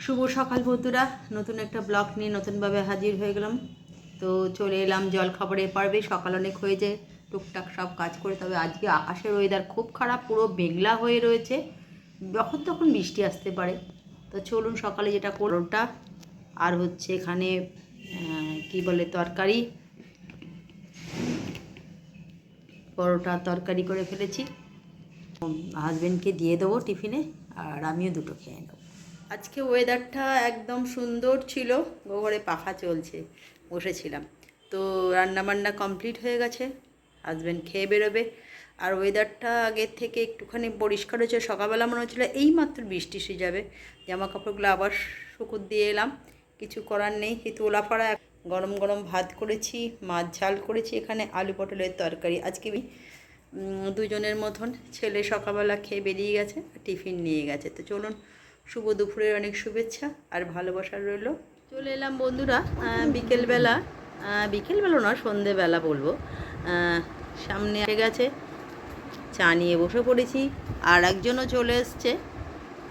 শুভ সকাল বন্ধুরা, নতুন একটা ব্লগ নিয়ে নতুনভাবে হাজির হয়ে গেলাম। তো চলে এলাম জলখাবারে পারবে। সকাল অনেক হয়েছে, টুকটাক সব কাজ করে। তবে আজকে আকাশের ওয়েদার খুব খারাপ, পুরো মেঘলা হয়ে রয়েছে, যখন তখন বৃষ্টি আসতে পারে। তো চলুন সকালে যেটা করোটা আর হচ্ছে এখানে কি বলে তরকারি, পরোটা তরকারি করে ফেলেছি। হাজব্যান্ডকে দিয়ে দেবো টিফিনে, আর আমিও দুটো খেয়ে নেবো। আজকে ওয়েদারটা একদম সুন্দর ছিল, ঘরে পাখা চলছে, বসেছিলাম। তো রান্নাবান্না কমপ্লিট হয়ে গেছে, হাজব্যান্ড খেয়ে বেরোবে। আর ওয়েদারটা আগের থেকে একটুখানি পরিষ্কার হয়েছে। সকালবেলা মনে হচ্ছিলো এইমাত্র বৃষ্টি এসে যাবে। জামা কাপড়গুলো আবার শুকুর দিয়ে এলাম, কিছু করার নেই। এই তোলা ফাড়া। গরম গরম ভাত করেছি, মাছ ঝাল করেছি, এখানে আলু পটলের তরকারি। আজকে দুজনের মতন, ছেলে সকালবেলা খেয়ে বেরিয়ে গেছে, টিফিন নিয়ে গেছে। তো চলুন, শুভ দুপুরের অনেক শুভেচ্ছা আর ভালোবাসা রইল। চলে এলাম বন্ধুরা বিকেলবেলা, বিকেলবেলা না সন্ধেবেলা বলবো, সামনে এসে গেছে, চা নিয়ে বসে পড়েছি। আর একজনও চলে এসছে,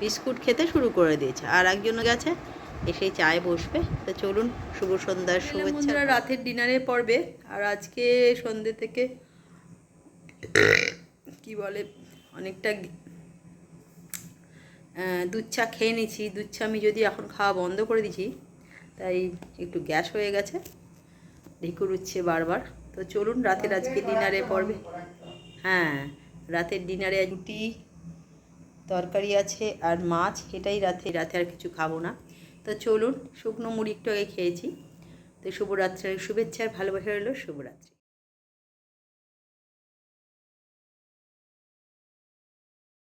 বিস্কুট খেতে শুরু করে দিয়েছে। আর একজনও গেছে, এসে চায়ে বসবে। তো চলুন, শুভ সন্ধ্যার শুভেচ্ছা। রাতের ডিনারে পড়বে। আর আজকে সন্ধ্যে থেকে কি বলে অনেকটা দুধ চা খেয়ে নিয়েছি। দুধ চা আমি যদি এখন খাওয়া বন্ধ করে দিয়েছি, তাই একটু গ্যাস হয়ে গেছে, ঢেকুর উঠছে বারবার। তো চলুন, রাতের আজকে ডিনারে পড়বে। হ্যাঁ, রাতের ডিনারে রুটি তরকারি আছে আর মাছ, এটাই রাতে আর কিছু খাবো না। তো চলুন, শুকনো মুড়ি একটু আগে খেয়েছি। তো শুভরাত্রির শুভেচ্ছা আর ভালোবাসা রইল। শুভরাত্রি।